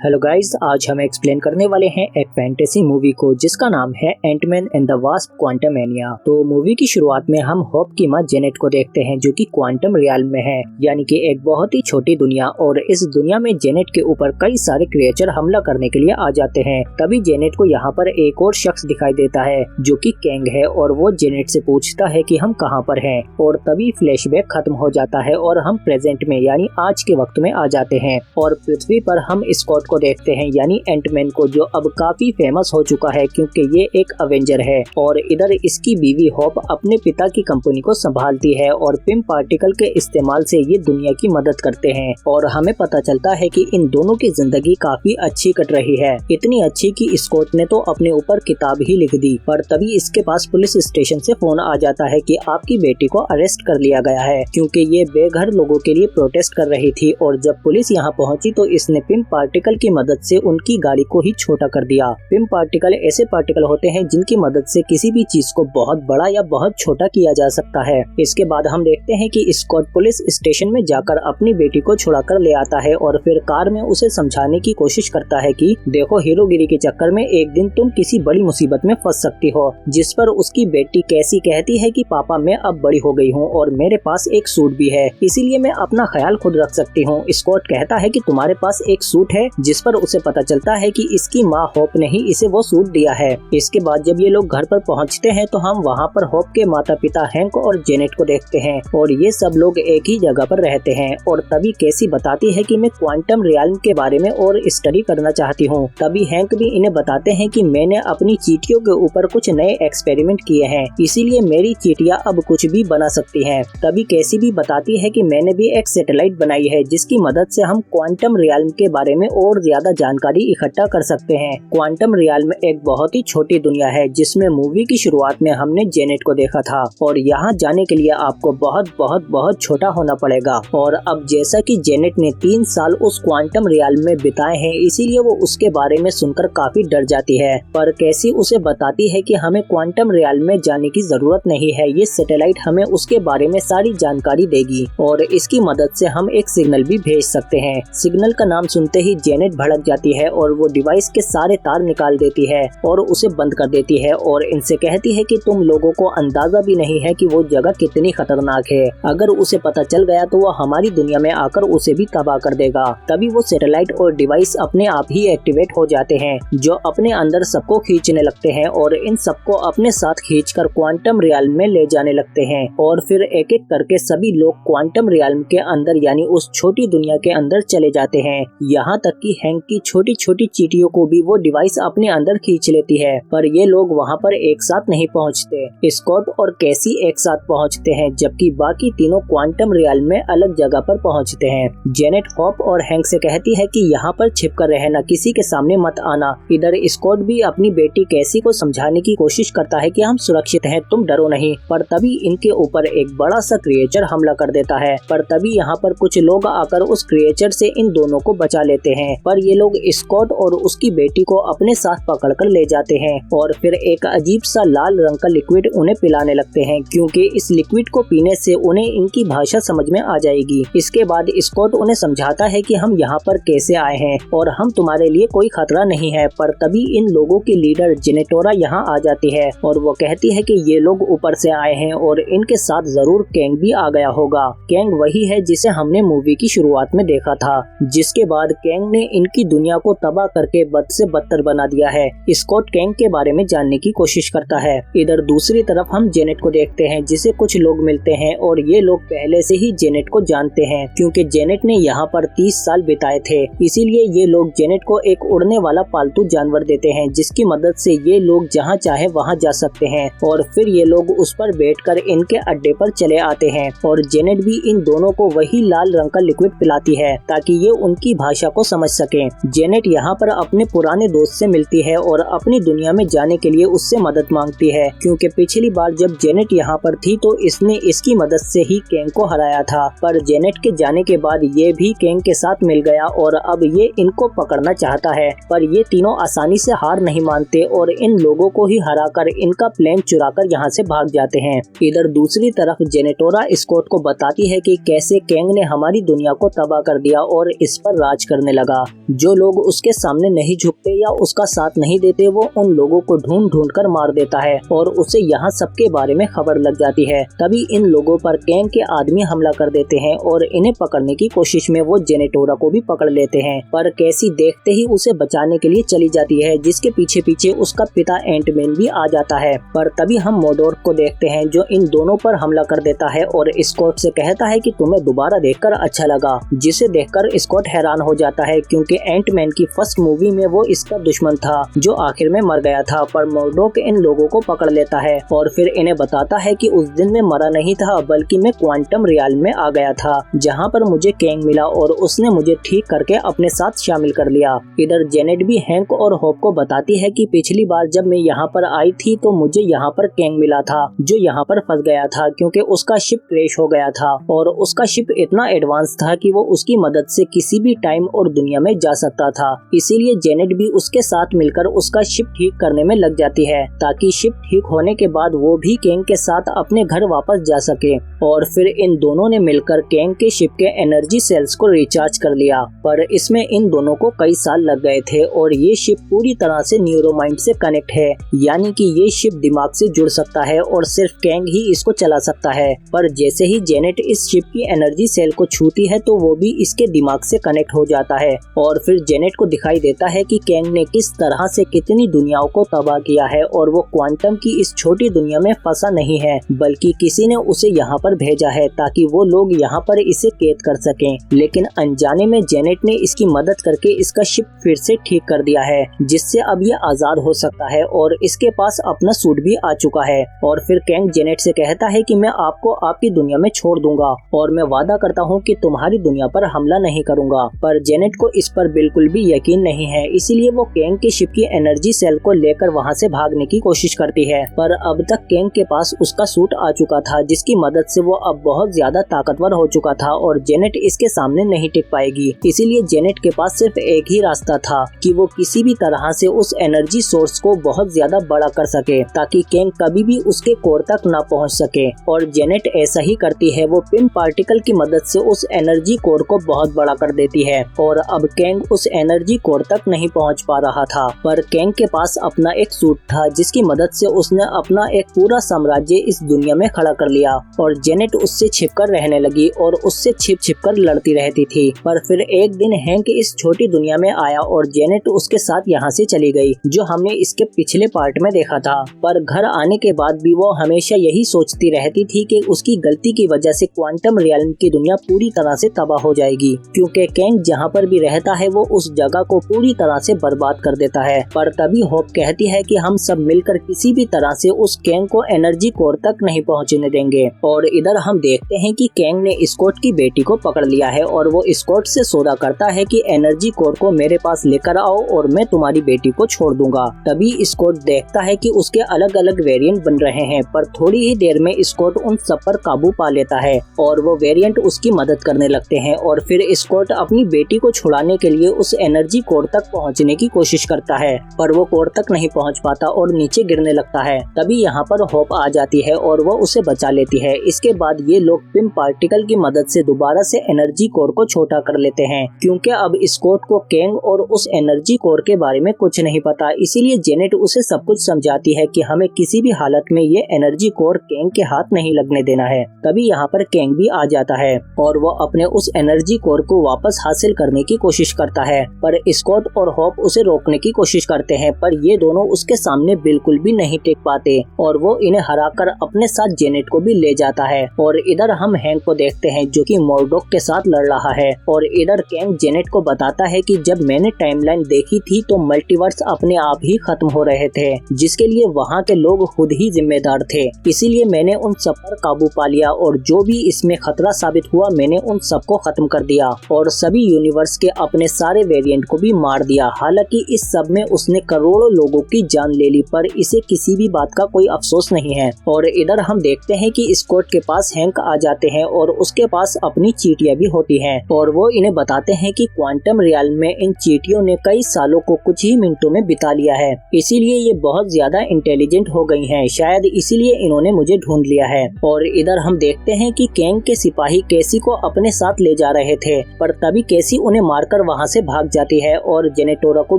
Hello guys, आज हम explain करने वाले हैं एक फैंटेसी मूवी को जिसका नाम है एंटमैन एंड द वास्प क्वांटमैनिया। तो मूवी की शुरुआत में हम होप की मां जेनेट को देखते हैं जो कि क्वांटम रियल्म में है, यानी कि एक बहुत ही छोटी दुनिया। और इस दुनिया में जेनेट के ऊपर कई सारे क्रिएचर हमला करने के लिए आ जाते हैं। तभी जेनेट को यहाँ पर एक और शख्स दिखाई देता है जो कि कैंग है, और वो जेनेट से पूछता है कि हम कहाँ पर हैं। और तभी फ्लैशबैक खत्म हो जाता है और हम प्रेजेंट में यानी आज के वक्त में आ जाते हैं। और पृथ्वी पर हम स्कॉट को देखते हैं यानी एंटमैन को, जो अब काफी फेमस हो चुका है क्योंकि ये एक अवेंजर है। और इधर इसकी बीवी होप अपने पिता की कंपनी को संभालती है और पिम पार्टिकल के इस्तेमाल से ये दुनिया की मदद करते हैं। और हमें पता चलता है कि इन दोनों की जिंदगी काफी अच्छी कट रही है, इतनी अच्छी कि स्कॉट ने तो अपने ऊपर किताब ही लिख दी। पर तभी इसके पास पुलिस स्टेशन से फोन आ जाता है कि आपकी बेटी को अरेस्ट कर लिया गया है क्योंकि ये बेघर लोगों के लिए प्रोटेस्ट कर रही थी। और जब पुलिस यहाँ पहुंची तो इसने पिम पार्टिकल की मदद से उनकी गाड़ी को ही छोटा कर दिया। पिम पार्टिकल ऐसे पार्टिकल होते हैं जिनकी मदद से किसी भी चीज को बहुत बड़ा या बहुत छोटा किया जा सकता है। इसके बाद हम देखते हैं कि स्कॉट पुलिस स्टेशन में जाकर अपनी बेटी को छुड़ा कर ले आता है और फिर कार में उसे समझाने की कोशिश करता है कि देखो, हीरोगिरी के चक्कर में एक दिन तुम किसी बड़ी मुसीबत में फंस सकती हो। जिस पर उसकी बेटी कैसी कहती है कि पापा, मैं अब बड़ी हो गई हूँ और मेरे पास एक सूट भी है, इसीलिए मैं अपना ख्याल खुद रख सकती हूँ। स्कॉट कहता है कि तुम्हारे पास एक सूट है, जिस पर उसे पता चलता है कि इसकी माँ होप ने ही इसे वो सूट दिया है। इसके बाद जब ये लोग घर पर पहुँचते हैं तो हम वहाँ पर होप के माता पिता हैंक और जेनेट को देखते हैं और ये सब लोग एक ही जगह पर रहते हैं। और तभी कैसी बताती है कि मैं क्वांटम रियल्म के बारे में और स्टडी करना चाहती हूँ। तभी हैंक भी इन्हें बताते हैं कि मैंने अपनी चींटियों के ऊपर कुछ नए एक्सपेरिमेंट किए हैं, इसीलिए मेरी चींटियाँ अब कुछ भी बना सकती हैं। तभी कैसी भी बताती है कि मैंने भी एक सैटेलाइट बनाई है जिसकी मदद से हम क्वांटम रियल्म के बारे में और ज्यादा जानकारी इकट्ठा कर सकते हैं। क्वांटम रियल्म एक बहुत ही छोटी दुनिया है जिसमें मूवी की शुरुआत में हमने जेनेट को देखा था, और यहाँ जाने के लिए आपको बहुत बहुत बहुत छोटा होना पड़ेगा। और अब जैसा कि जेनेट ने 3 साल उस क्वांटम रियल्म में बिताए हैं, इसीलिए वो उसके बारे में सुनकर काफी डर जाती है। पर कैसी उसे बताती है कि हमें क्वांटम रियल्म में जाने की जरूरत नहीं है, ये सैटेलाइट हमें उसके बारे में सारी जानकारी देगी और इसकी मदद से हम एक सिग्नल भी भेज सकते हैं। सिग्नल का नाम सुनते ही जेनेट भड़क जाती है और वो डिवाइस के सारे तार निकाल देती है और उसे बंद कर देती है और इनसे कहती है कि तुम लोगों को अंदाजा भी नहीं है कि वो जगह कितनी खतरनाक है। अगर उसे पता चल गया तो वो हमारी दुनिया में आकर उसे भी तबाह कर देगा। तभी वो सैटेलाइट और डिवाइस अपने आप ही एक्टिवेट हो जाते हैं, जो अपने अंदर सबको खींचने लगते हैं और इन सबको अपने साथ खींचकर क्वांटम रियल्म में ले जाने लगते हैं। और फिर एक एक करके सभी लोग क्वांटम रियल्म के अंदर यानी उस छोटी दुनिया के अंदर चले जाते हैं। यहाँ तक कि हैंक की छोटी छोटी चींटियों को भी वो डिवाइस अपने अंदर खींच लेती है। पर ये लोग वहाँ पर एक साथ नहीं पहुँचते। स्कॉट और कैसी एक साथ पहुँचते हैं, जबकि बाकी तीनों क्वांटम रियल्म में अलग जगह पर पहुँचते हैं। जेनेट होप और हैंक से कहती है कि यहाँ पर छिपकर रहना, किसी के सामने मत आना। इधर स्कॉट भी अपनी बेटी कैसी को समझाने की कोशिश करता है कि हम सुरक्षित हैं, तुम डरो नहीं। पर तभी इनके ऊपर एक बड़ा सा क्रिएचर हमला कर देता है। पर तभी यहाँ पर कुछ लोग आकर उस क्रिएचर से इन दोनों को बचा लेते हैं। पर ये लोग स्कॉट और उसकी बेटी को अपने साथ पकड़कर ले जाते हैं और फिर एक अजीब सा लाल रंग का लिक्विड उन्हें पिलाने लगते हैं, क्योंकि इस लिक्विड को पीने से उन्हें इनकी भाषा समझ में आ जाएगी। इसके बाद स्कॉट उन्हें समझाता है कि हम यहाँ पर कैसे आए हैं और हम तुम्हारे लिए कोई खतरा नहीं है। पर तभी इन लोगों की लीडर जेनेटोरा यहाँ आ जाती है और वो कहती है कि ये लोग ऊपर से आए हैं और इनके साथ जरूर कैंग भी आ गया होगा। कैंग वही है जिसे हमने मूवी की शुरुआत में देखा था, जिसके बाद कैंग ने इनकी दुनिया को तबाह करके बद से बदतर बना दिया है। स्कॉट कैंग के बारे में जानने की कोशिश करता है। इधर दूसरी तरफ हम जेनेट को देखते हैं, जिसे कुछ लोग मिलते हैं और ये लोग पहले से ही जेनेट को जानते हैं क्योंकि जेनेट ने यहाँ पर 30 साल बिताए थे। इसीलिए ये लोग जेनेट को एक उड़ने वाला पालतू जानवर देते हैं, जिसकी मदद से ये लोग जहाँ चाहे वहाँ जा सकते हैं। और फिर ये लोग उस पर बैठकर इनके अड्डे पर चले आते हैं और जेनेट भी इन दोनों को वही लाल रंग का लिक्विड पिलाती है ताकि ये उनकी भाषा को समझ सके। जेनेट यहाँ पर अपने पुराने दोस्त से मिलती है और अपनी दुनिया में जाने के लिए उससे मदद मांगती है, क्योंकि पिछली बार जब जेनेट यहाँ पर थी तो इसने इसकी मदद से ही कैंग को हराया था। पर जेनेट के जाने के बाद ये भी कैंग के साथ मिल गया और अब ये इनको पकड़ना चाहता है। पर ये तीनों आसानी से हार नहीं मानते और इन लोगों को ही हराकर इनका प्लेन चुराकर यहाँ से भाग जाते हैं। इधर दूसरी तरफ जेनेटोरा स्कॉट को बताती है कि कैसे कैंग ने हमारी दुनिया को तबाह कर दिया और इस पर राज करने लगा। जो लोग उसके सामने नहीं झुकते या उसका साथ नहीं देते वो उन लोगों को ढूंढ ढूंढ कर मार देता है और उसे यहाँ सबके बारे में खबर लग जाती है। तभी इन लोगों पर कैंग के आदमी हमला कर देते हैं और इन्हें पकड़ने की कोशिश में वो जेनेटोरा को भी पकड़ लेते हैं, पर कैसी देखते ही उसे बचाने के लिए चली जाती है, जिसके पीछे पीछे उसका पिता एंटमैन भी आ जाता है। पर तभी हम मोडोर्क को देखते हैं जो इन दोनों पर हमला कर देता है और स्कॉट से कहता है कि तुम्हें दोबारा देखकर अच्छा लगा, जिसे देखकर स्कॉट हैरान हो जाता है क्योंकि एंटमैन की फर्स्ट मूवी में वो इसका दुश्मन था जो आखिर में मर गया था। पर मोडोर्क इन लोगों को पकड़ लेता है और फिर इन्हें बताता है कि उस दिन मैं मरा नहीं था बल्कि मैं क्वांटम रियल में आ गया था जहाँ पर मुझे कैंग मिला और उसने मुझे ठीक करके अपने साथ शामिल कर लिया। इधर जेनेट भी हैंक और होप को बताती है कि पिछली बार जब मैं यहाँ पर आई थी तो मुझे यहाँ पर कैंग मिला था जो यहाँ पर फंस गया था क्योंकि उसका शिप क्रैश हो गया था और उसका शिप इतना एडवांस था कि वो उसकी मदद से किसी भी टाइम और दुनिया में जा सकता था। इसीलिए जेनेट भी उसके साथ मिलकर उसका शिप ठीक करने में लग जाती है ताकि शिप ठीक होने के बाद वो भी कैंग के साथ अपने घर वापस जा सके। और फिर इन दोनों ने मिलकर कैंग के शिप के एनर्जी सेल्स को रिचार्ज कर लिया, पर इसमें इन दोनों को कई साल लग गए थे और ये शिप पूरी तरह से न्यूरोमाइंड से कनेक्ट है, यानी कि ये शिप दिमाग से जुड़ सकता है और सिर्फ कैंग ही इसको चला सकता है। पर जैसे ही जेनेट इस शिप की एनर्जी सेल को छूती है तो वो भी इसके दिमाग से कनेक्ट हो जाता है और फिर जेनेट को दिखाई देता है कि कैंग ने किस तरह से कितनी दुनियाओं को तबाह किया है और वो क्वांटम की इस छोटी दुनिया में फंसा नहीं है बल्कि किसी ने उसे यहाँ पर भेजा है ताकि वो लोग यहाँ पर इसे कैद कर सकें। लेकिन अनजाने में जेनेट ने इसकी मदद करके इसका शिप फिर से ठीक कर दिया है जिससे अब ये आजाद हो सकता है और इसके पास अपना सूट भी आ चुका है। और फिर कैंग जेनेट से कहता है कि मैं आपको आपकी दुनिया में छोड़ दूंगा और मैं वादा करता हूँ कि तुम्हारी दुनिया पर हमला नहीं करूंगा। पर जेनेट को इस पर बिल्कुल भी यकीन नहीं है, इसीलिए वो कैंग के शिप की एनर्जी सेल को लेकर वहाँ से भागने की कोशिश करती है। पर अब तक कैंग के पास उसका सूट आ चुका था जिसकी मदद से वो अब बहुत ज्यादा ताकतवर हो चुका था और जेनेट इसके सामने नहीं टिक पाएगी। इसीलिए जेनेट के पास सिर्फ एक ही रास्ता था कि वो किसी भी तरह से उस एनर्जी सोर्स को बहुत ज्यादा बड़ा कर सके ताकि कैंग कभी भी उसके कोर तक न पहुंच सके। और जेनेट ऐसा ही करती है, वो पिम पार्टिकल की मदद से उस एनर्जी कोर को बहुत बड़ा कर देती है और अब कैंग उस एनर्जी कोर तक नहीं पहुंच पा रहा था। पर कैंग के पास अपना एक सूट था जिसकी मदद से उसने अपना एक पूरा साम्राज्य इस दुनिया में खड़ा कर लिया और जेनेट उससे छिपकर रहने लगी और उससे छिप कर लड़ती रहती थी। पर फिर एक दिन हैंक इस छोटी दुनिया में आया और जेनेट उसके साथ यहाँ से चली गई, जो हमने इसके पिछले पार्ट में देखा था। पर घर आने के बाद भी वो हमेशा यही सोचती रहती थी कि उसकी गलती की वजह से क्वांटम रियल्म की दुनिया पूरी तरह से तबाह हो जाएगी क्योंकि कैंग जहाँ पर भी रहता है वो उस जगह को पूरी तरह से बर्बाद कर देता है। पर तभी होप कहती है कि हम सब मिलकर किसी भी तरह से उस कैंग को एनर्जी कोर तक नहीं पहुँचने देंगे। और इधर हम देखते हैं कि कैंग ने स्कॉट की बेटी को पकड़ लिया है और वो स्कॉट से सौदा करता है कि एनर्जी कोर को मेरे पास लेकर आओ और मैं तुम्हारी बेटी को छोड़ दूंगा। तभी स्कॉट देखता है कि उसके अलग अलग वेरिएंट बन रहे हैं, पर थोड़ी ही देर में स्कॉट उन सब पर काबू पा लेता है और वो वेरिएंट उसकी मदद करने लगते हैं। और फिर स्कॉट अपनी बेटी को छुड़ाने के लिए उस एनर्जी कोर तक पहुंचने की कोशिश करता है, पर वो कोर तक नहीं पहुंच पाता और नीचे गिरने लगता है। तभी यहाँ पर होप आ जाती है और वो उसे बचा लेती है। इसके बाद ये लोग पिम पार्टिकल की मदद से दोबारा से एनर्जी कोर को छोटा कर लेते हैं क्योंकि अब स्कॉट को कैंग और उस एनर्जी कोर के बारे में कुछ नहीं पता। इसीलिए जेनेट उसे सब कुछ समझाती है कि हमें किसी भी हालत में ये एनर्जी कोर कैंग के हाथ नहीं लगने देना है। तभी यहाँ पर कैंग भी आ जाता है और वो अपने उस एनर्जी कोर को वापस हासिल करने की कोशिश करता है, पर स्कॉट और होप उसे रोकने की कोशिश करते हैं, पर ये दोनों उसके सामने बिल्कुल भी नहीं टिक पाते और वो इन्हें हराकर अपने साथ जेनेट को भी ले जाता है। और इधर हम हैंक को देखते हैं जो कि मोर्डोक के साथ लड़ रहा है और इधर कैंग जेनेट को बताता है कि जब मैंने टाइमलाइन देखी थी तो मल्टीवर्स अपने आप ही खत्म हो रहे थे जिसके लिए वहाँ के लोग खुद ही जिम्मेदार थे। इसीलिए मैंने उन सब पर काबू पा लिया और जो भी इसमें खतरा साबित हुआ मैंने उन सबको खत्म कर दिया और सभी यूनिवर्स के अपने सारे वेरिएंट को भी मार दिया। हालांकि इस सब में उसने करोड़ों लोगों की जान ले ली, पर इसे किसी भी बात का कोई अफसोस नहीं है। और इधर हम देखते हैं कि स्कॉट के पास हैंक आ जाते हैं और उसके पास अपनी चींटियां भी होती हैं और वो इन्हें बताते हैं कि क्वांटम रियल्म में इन चींटियों ने कई सालों को कुछ ही मिनटों में बिता लिया है, इसीलिए ये बहुत ज्यादा इंटेलिजेंट हो गई हैं, शायद इसीलिए इन्होंने मुझे ढूंढ लिया है। और इधर हम देखते हैं कि कैंग के सिपाही कैसी को अपने साथ ले जा रहे थे, पर तभी कैसी उन्हें मारकर डरकर वहाँ से भाग जाती है और जेनेटोरा को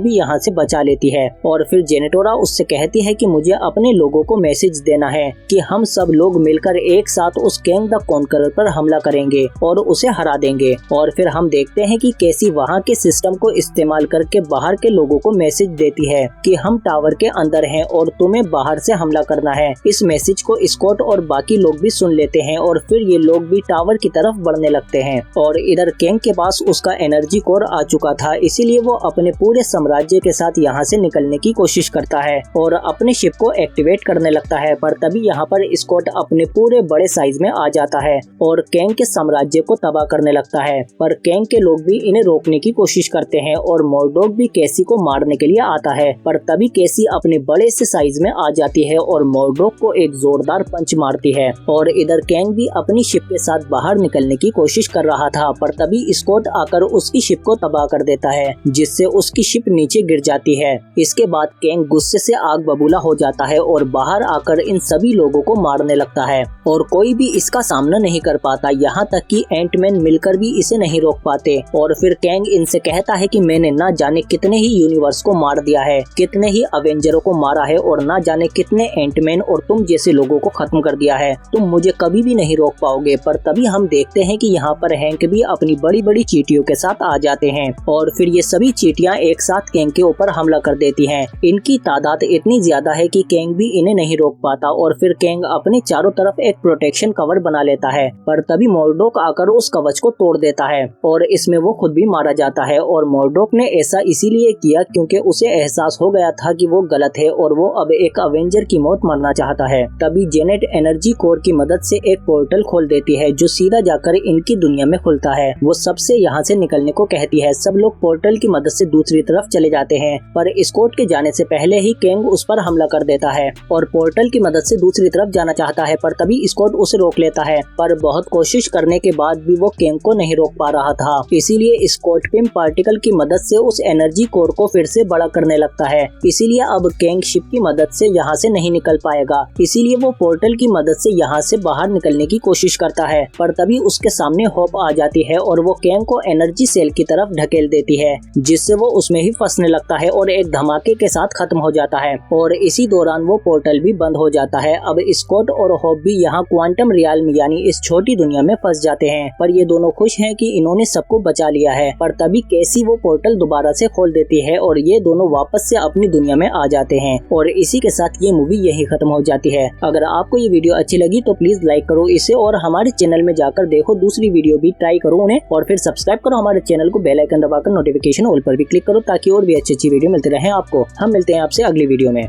भी यहाँ से बचा लेती है। और फिर जेनेटोरा उससे कहती है कि मुझे अपने लोगों को मैसेज देना है कि हम सब लोग मिलकर एक साथ उस कैंग द कॉन्करर पर हमला करेंगे और उसे हरा देंगे। और फिर हम देखते हैं कि कैसी वहाँ के सिस्टम को इस्तेमाल करके बाहर के लोगों को मैसेज देती है कि हम टावर के अंदर हैं और तुम्हें बाहर से हमला करना है। इस मैसेज को स्कॉट और बाकी लोग भी सुन लेते हैं और फिर ये लोग भी टावर की तरफ बढ़ने लगते हैं। और इधर कैंग के पास उसका एनर्जी कोर आ चुका था, इसीलिए वो अपने पूरे साम्राज्य के साथ यहाँ से निकलने की कोशिश करता है और अपने शिप को एक्टिवेट करने लगता है। पर तभी यहाँ पर स्कॉट अपने पूरे बड़े साइज में आ जाता है और कैंग के साम्राज्य को तबाह करने लगता है। पर कैंग के लोग भी इन्हें रोकने की कोशिश करते हैं और मोरडॉक भी कैसी को मारने के लिए आता है। पर तभी कैसी अपने बड़े से साइज में आ जाती है और मोरडॉक को एक जोरदार पंच मारती है। और इधर कैंग भी अपनी शिप के साथ बाहर निकलने की कोशिश कर रहा था, पर तभी स्कॉट आकर उसकी शिप को तबाह कर देता है, जिससे उसकी शिप नीचे गिर जाती है। इसके बाद कैंग गुस्से से आग बबूला हो जाता है और बाहर आकर इन सभी लोगों को मारने लगता है और कोई भी इसका सामना नहीं कर पाता, यहाँ तक कि एंटमैन मिलकर भी इसे नहीं रोक पाते। और फिर कैंग इनसे कहता है कि मैंने ना जाने कितने ही यूनिवर्स को मार दिया है, कितने ही अवेंजरों को मारा है और ना जाने कितने एंटमैन और तुम जैसे लोगों को खत्म कर दिया है, तुम मुझे कभी भी नहीं रोक पाओगे। पर तभी हम देखते हैं कि यहाँ पर हैंक भी अपनी बड़ी बड़ी चींटियों के साथ आ जाते हैं और फिर ये सभी चींटियां एक साथ कैंग के ऊपर हमला कर देती हैं। इनकी तादाद इतनी ज्यादा है कि कैंग भी इन्हें नहीं रोक पाता और फिर कैंग अपने चारों तरफ एक प्रोटेक्शन कवर बना लेता है। पर तभी मोरडॉक आकर उस कवच को तोड़ देता है और इसमें वो खुद भी मारा जाता है। और मोरडॉक ने ऐसा इसीलिए किया क्योंकि उसे एहसास हो गया था कि वो गलत है और वो अब एक अवेंजर की मौत मरना चाहता है। तभी जेनेट एनर्जी कोर की मदद से एक पोर्टल खोल देती है जो सीधा जाकर इनकी दुनिया में खुलता है। वो सबसे यहाँ से निकलने को कहती है। सब लोग पोर्टल की मदद से दूसरी तरफ चले जाते हैं, पर स्कॉट के जाने से पहले ही कैंग उस पर हमला कर देता है और पोर्टल की मदद से दूसरी तरफ जाना चाहता है। पर तभी स्कॉट उसे रोक लेता है, पर बहुत कोशिश करने के बाद भी वो कैंग को नहीं रोक पा रहा था। इसीलिए स्कॉट पिम पार्टिकल की मदद से उस एनर्जी कोर को फिर से बड़ा करने लगता है। इसीलिए अब कैंग शिप की मदद से यहाँ से नहीं निकल पाएगा, इसीलिए वो पोर्टल की मदद से यहाँ से बाहर निकलने की कोशिश करता है। पर तभी उसके सामने होप आ जाती है और वो कैंग को एनर्जी सेल की तरफ ढकेल देती है, जिससे वो उसमें ही फंसने लगता है और एक धमाके के साथ खत्म हो जाता है। और इसी दौरान वो पोर्टल भी बंद हो जाता है। अब स्कॉट और होप भी यहाँ क्वांटम रियल्म यानी इस छोटी दुनिया में फंस जाते हैं, पर ये दोनों खुश हैं कि इन्होंने सबको बचा लिया है। पर तभी कैसी वो पोर्टल दोबारा से खोल देती है और ये दोनों वापस से अपनी दुनिया में आ जाते हैं। और इसी के साथ ये मूवी यही खत्म हो जाती है। अगर आपको ये वीडियो अच्छी लगी तो प्लीज लाइक करो इसे और हमारे चैनल में जाकर देखो दूसरी वीडियो भी ट्राई करो उन्हें, और फिर सब्सक्राइब करो हमारे चैनल को, बेल आइकन दबाकर नोटिफिकेशन ऑल पर भी क्लिक करो ताकि और भी अच्छी वीडियो मिलती रहे आपको। हम मिलते हैं आपसे अगली वीडियो में।